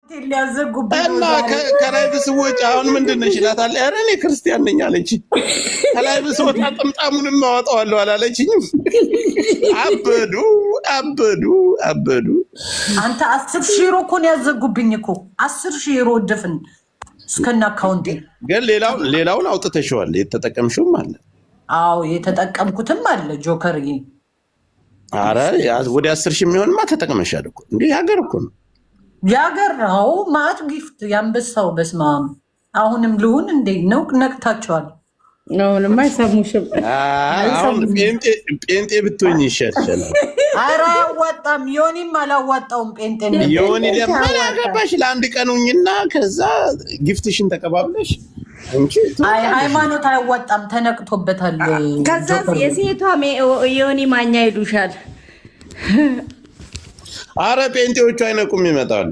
እና ከላይ ብስወጭ አሁን ምንድነሽ ይላታል። ኧረ እኔ ክርስቲያን ነኝ አለች። ከላይ ብስወጣ ጥምጣሙንም አወጣዋለሁ አላለችኝም። አበዱ። አንተ 10,000 ዩሮ እኮ ነው ያዘጉብኝ እኮ 10,000 ዩሮ ድፍን እስከና አካውንቴ። ግን ሌላውን አውጥተሽዋል። የተጠቀምሽውም አለ። አዎ የተጠቀምኩትም አለ ጆከር። አረ ወደ 10,000 የሚሆንማ ተጠቅመሻል እኮ እንዴ! ሀገር እኮ ነው ያገር ነው ማት ጊፍት ያንበሳው በስማም አሁንም ልሁን እንዴ ነው ነቅታቸዋል ነው ለማይሰሙሽም አሁን ጴንጤ ብትሆኝ ይሻላል። አራ ወጣም ዮኒም አላዋጣውም ጴንጤ ነው ዮኒ ለምን አገባሽ? ለአንድ ቀኑኝና ከዛ ጊፍትሽን ተቀባብለሽ እንጂ አይ ሃይማኖት አይወጣም ተነቅቶበታል። ከዛ የሴቷ ዮኒ ማኛ ይሉሻል። አረ ጴንጤዎቹ አይነቁም ይመጣሉ።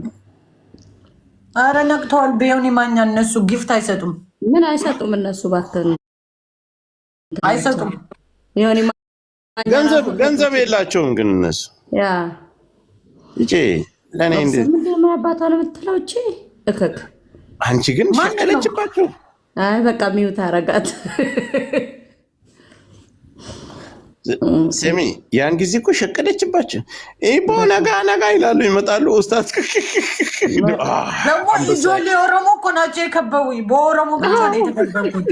አረ ነቅተዋል። በዮኒ ማኛ እነሱ ጊፍት አይሰጡም። ምን አይሰጡም እነሱ ባከን አይሰጡም። ዮኒ ማኛ ገንዘብ የላቸውም ግን እነሱ ያ እጪ ለኔ እንዴ ምን አባቷን የምትለው እጪ እከክ አንቺ ግን ሸቀለችባቸው። አይ በቃ ሚውት አረጋት። ስሚ ያን ጊዜ እኮ ሸቀለችባቸው። በነጋ ይላሉ ይመጣሉ። ኡስታዝ ደግሞ ጆሌ ኦሮሞ እኮ ናቸው የከበቡኝ። በኦሮሞ ብቻ ነው የተከበቡት።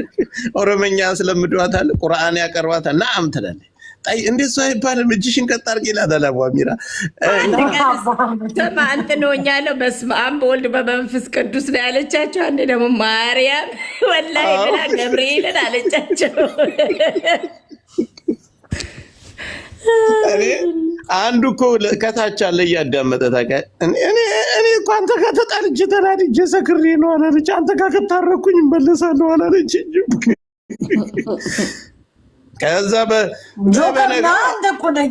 ኦሮመኛ ስለምድዋታል ቁርአን ያቀርባታል። ናም ትላለች። እንዴት ሰው አይባልም። እጅሽን ቀጥ አድርጊ ይላታል አሚራ። አንተ ነው ያለው። በስመ አብ በወልድ በመንፈስ ቅዱስ ነው ያለቻቸው። አንዴ ደግሞ ማርያም ወላሂ ብላ ገብርኤልን አለቻቸው። አንዱ እኮ ከታች አለ እያዳመጠ ታውቃለህ። እኔ እኮ አንተ ጋር ተጣልቼ ተናድጄ ሰክሬ ነው አላለች። አንተ ጋር ከታረኩኝ እመለሳለሁ አላለች። ከዛ አንተ እኮ ነው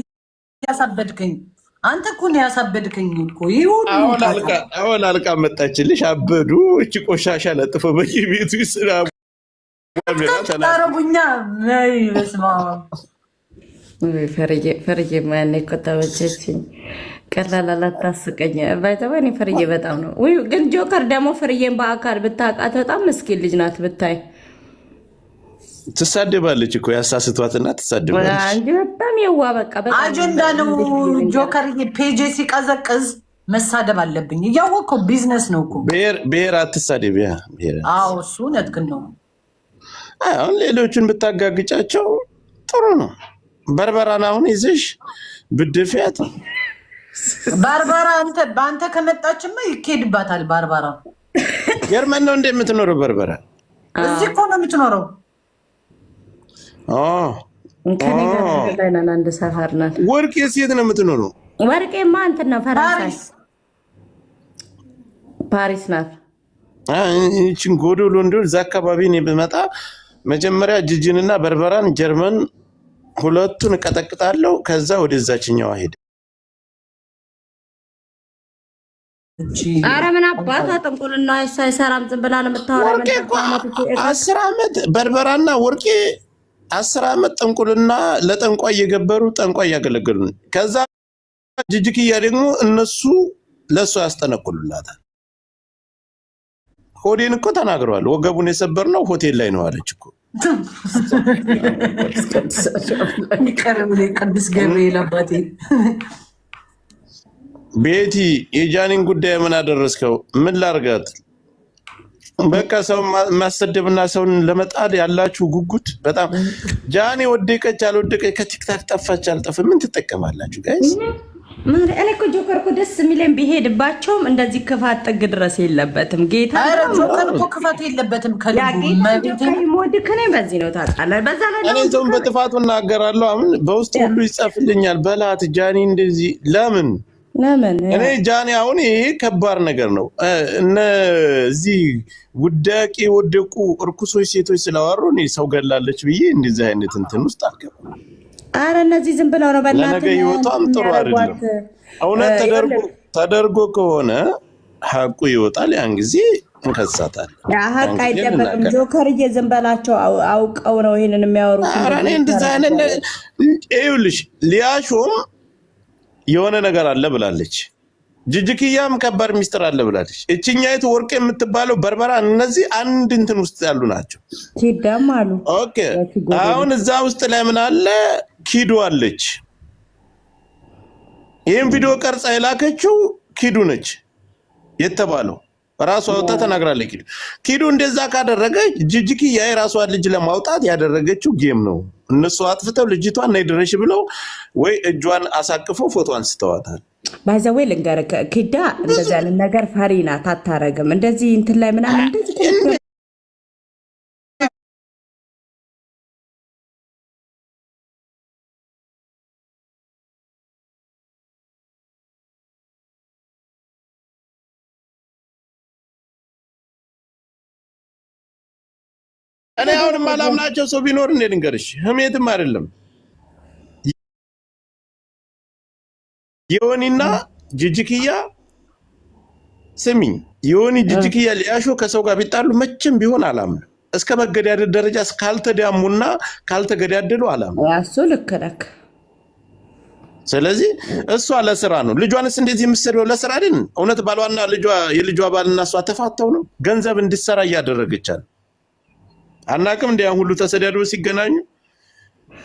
ያሳበድከኝ። አንተ እኮ ነው ያሳበድከኝ እኮ ይሁን። አሁን አልቃ መጣችልሽ። አበዱ። እቺ ቆሻሻ ለጥፎ በየቤቱ ይስራ ታረቡኛ ነይ በስማ ፈርዬ ማን ከተወቸችኝ ቀላል አላታስቀኝ ባይተወኒ ፈርዬ በጣም ነው ወይ ግን ጆከር ደግሞ ፈርዬን በአካል ብታውቃት በጣም ምስኪን ልጅ ናት። ብታይ ትሳደባለች እኮ ያሳስቷትና ትሳደባለች እንጂ በጣም የዋ በቃ በጣም አጀንዳ ነው። ጆከር ፔጅ ሲቀዘቅዝ መሳደብ አለብኝ እያወቅሁ ቢዝነስ ነው እኮ ብሔር አትሳደብ። ያ ብሔር አዎ እሱ ነጥቅን ነው። አሁን ሌሎቹን ብታጋግጫቸው ጥሩ ነው። በርበራን አሁን ይዘሽ ብድፊያት ባርባራ በአንተ ከመጣችማ ይኬድባታል። ባርባራ ጀርመን ነው እንደምትኖረው። በርበራ እዚህ እኮ ነው የምትኖረው። አንድ ሰፈር ናት። ወርቄ የት ነው የምትኖረው? ወርቄማ እንትን ነው ፈረንሳይ ፓሪስ ናት። ይህችን ጎዶሎ እንደው እዛ አካባቢ እኔ ብመጣ መጀመሪያ ጅጅንና በርበራን ጀርመን ሁለቱን እቀጠቅጣለሁ። ከዛ ወደዛችኛው ሄደ። አረ ምን አባቷ ጥንቁልና አይሰራም። ዝም ብላ ነው የምታወራው። 10 ዓመት በርበራና ወርቄ 10 ዓመት ጥንቁልና ለጠንቋይ እየገበሩ ጠንቋይ ያገለገሉ። ከዛ ጅጅክያ ደግሞ እነሱ ለሱ ያስጠነቁሉላታል። ሆዴን እኮ ተናግረዋል። ወገቡን የሰበርነው ሆቴል ላይ ነው አለች እኮ። ቅዱስ ገብርኤል አባቴ ቤቲ የጃኒን ጉዳይ ምን አደረስከው? ምን ላርጋት? በቃ ሰው ማሰደብና ሰውን ለመጣል ያላችሁ ጉጉት በጣም ጃኒ ወደቀች አልወደቀች ከቲክታክ ጠፋች አልጠፋ ምን ትጠቀማላችሁ ጋይስ? እኔ እኮ ጆከር እኮ ደስ የሚለን ቢሄድባቸውም እንደዚህ ክፋት ጥግ ድረስ የለበትም። ጌታ ጆከር እኮ ክፋት የለበትም። ከኔ በዚህ ነው ታውቃለህ። በዛ ላይ እኔ ሰውን በጥፋቱ እናገራለሁ። አሁን በውስጥ ሁሉ ይጻፍልኛል። በላት ጃኒ እንደዚህ ለምን እኔ ጃኒ አሁን ይሄ ከባድ ነገር ነው። እነዚህ ውዳቂ ወደቁ እርኩሶች ሴቶች ስላወሩ እኔ ሰው ገላለች ብዬ እንደዚህ አይነት እንትን ውስጥ አልገባም። አረ እነዚህ ዝም ብለው ነው በእናትህ ለነገ ይወጣም ጥሩ አይደለም። እውነት ተደርጎ ከሆነ ሐቁ ይወጣል። ያን ጊዜ እንከሳታለን። ያ ሐቅ አይደበቅም። ጆከርዬ ዝም በላቸው። አውቀው ነው ይሄንን የሚያወሩት። አረ እኔ እንደዛ አይነት ይኸውልሽ ሊያሾም የሆነ ነገር አለ ብላለች። ጅጅክያም ከባድ ሚስጥር አለ ብላለች። እቺኛይቱ ወርቅ የምትባለው በርበራ እነዚህ አንድ እንትን ውስጥ ያሉ ናቸው። ኪዳም አሉ። ኦኬ አሁን እዛ ውስጥ ላይ ምን አለ? ኪዱ አለች። ይሄን ቪዲዮ ቀርጻ የላከችው ኪዱ ነች የተባለው ራሷ ወጣ ተናግራለች። ኪዱ እንደዛ ካደረገ ጅጅክያ የራሷን ልጅ ለማውጣት ያደረገችው ጌም ነው። እነሱ አጥፍተው ልጅቷን ነይ ድረሽ ብለው ወይ እጇን አሳቅፈው ፎቶ አንስተዋታል። ባይዘዌ ልንገርህ ኪዳ እንደዚህ አይነት ነገር ፈሪ ናት፣ አታረግም እንደዚህ እንትን ላይ ምናምን እንደዚህ እኔ አሁን ማላምናቸው ሰው ቢኖር እንደ ልንገርሽ ህሜትም አይደለም ዮኒና ጅጅክያ ስሚኝ፣ ዮኒ ጅጅክያ ሊያሾ ከሰው ጋር ቢጣሉ መቼም ቢሆን አላምንም። እስከ መገዳደል ደረጃ ካልተዳሙና ካልተገዳደሉ አላምንም። ያሱ ልክ ነህ። ስለዚህ እሷ ለስራ ነው። ልጇንስ እንደዚህ የምትሰደው ለስራ አይደል? እውነት ባሏና የልጇ ባልና እሷ ተፋተው ነው ገንዘብ እንድትሰራ እያደረገቻል። አናቅም እንደ ያን ሁሉ ተሰዳድበው ሲገናኙ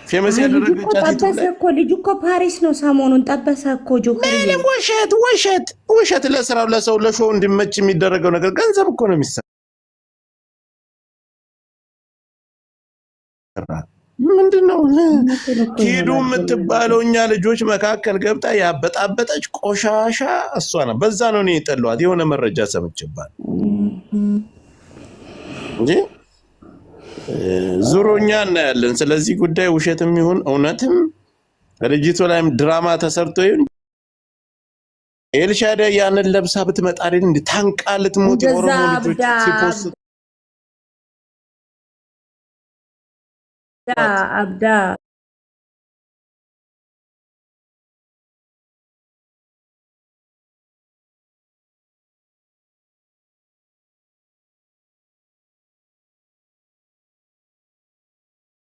ፌመስ ያደረገቻት እኮ ልጁ እኮ ፓሪስ ነው ሰሞኑን ጠበሰ እኮ ጆከር። ውሸት ለስራው ለሰው ለሾው እንዲመች የሚደረገው ነገር ገንዘብ እኮ ነው የሚሰራ። ምንድነው ኪዱ የምትባለው እኛ ልጆች መካከል ገብታ ያበጣበጠች ቆሻሻ እሷ ነው። በዛ ነው እኔ የጠላኋት። የሆነ መረጃ ሰምቼባት እንጂ ዙሮኛ እናያለን። ስለዚህ ጉዳይ ውሸትም ይሁን እውነትም ልጅቷ ላይም ድራማ ተሰርቶ ይሁን ኤልሻዳይ ያንን ለብሳ ብትመጣ አይደል እንዴ ታንቃ ልትሞት የኦሮሞ ልጆች ሲፖስት አብዳ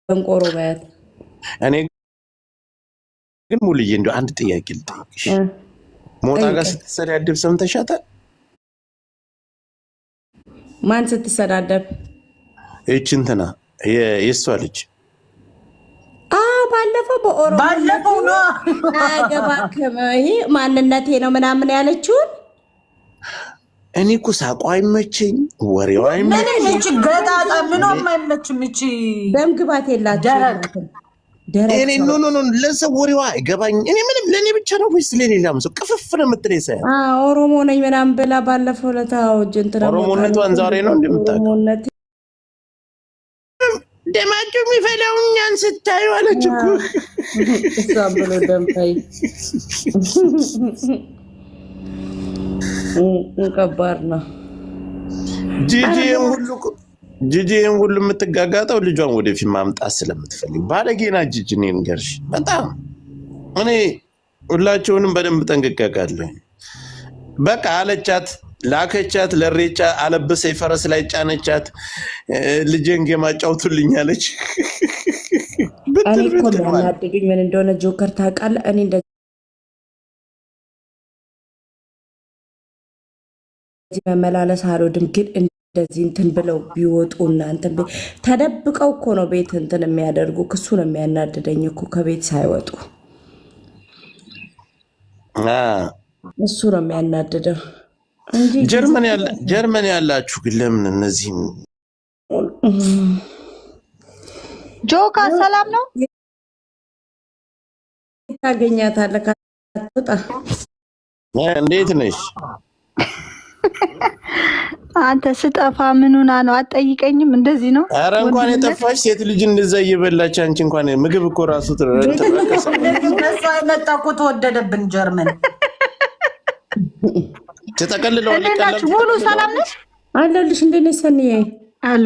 እንቆሮ ማለት እኔ ግን ሙሉዬ እንደው አንድ ጥያቄ ልጠይቅሽ። ሞጣ ጋር ስትሰዳደብ ሰምተሻታል? ማን ስትሰዳደብ? እቺ እንትና የሷ ልጅ ባለፈው በኦሮሞ ባለፈው ነው አገባከመ ይሄ ማንነቴ ነው ምናምን ያለችውን እኔ እኮ ሳቋ አይመቸኝ፣ ወሬዋ አይመቸኝ። ምን እቺ ገጣጣ ምንም አይመችም። እቺ ደም ግባት የላችም። እኔ ኖ ለሰው ወሬዋ አይገባኝ። እኔ ምንም ለኔ ብቻ ነው ወይስ ለሌላም ሰው ቅፍፍ ነው የምትለኝ? ሳይ ኦሮሞ ነኝ ምናምን ብላ ባለፈው ለታው ጀንትራ ኦሮሞነቷን ዛሬ ነው እንደምታውቀው። ደማቸው የሚፈላው እኛን ስታዩ አለች እኮ እሷ ብሎ ደምታይ ከባድ ነው። ጂጂን ሁሉ የምትጋጋጠው ልጇን ወደፊት ማምጣት ስለምትፈልግ ባለጌና ጂጂ ነው እንገርሽ። በጣም እኔ ሁላቸውንም በደንብ ጠንቅቄ አውቃለሁ። በቃ አለቻት፣ ላከቻት፣ ለሬቻ አለበሰ፣ ፈረስ ላይ ጫነቻት። ልጄን ጌማ ጫውቱልኝ አለች። እኔ እኮ የሚያናድዱኝ ምን እንደሆነ ጆከር ታውቃለህ? እኔ እንደዚህ መመላለስ አልወድም፣ ግን እንደዚህ እንትን ብለው ቢወጡ እና እንትን ተደብቀው እኮ ነው ቤት እንትን የሚያደርጉ። ክሱ ነው የሚያናድደኝ እኮ ከቤት ሳይወጡ እሱ ነው የሚያናድደው እንጂ ጀርመን ያላችሁ ግን ለምን እነዚህም ጆካ ሰላም ነው ታገኛታለህ? ካትወጣ እንዴት ነሽ? አንተ ስጠፋ ምኑና ነው አትጠይቀኝም? እንደዚህ ነው። ኧረ እንኳን የጠፋሽ ሴት ልጅ እንደዛ እየበላች አንቺ እንኳን ምግብ እኮ ራሱ ተረከሰ መጣ እኮ ተወደደብን። ጀርመን ተጠቀልለው ሙሉ ሰላም ነሽ? አለልሽ። እንዴት ነሽ ሰኒዬ? አሎ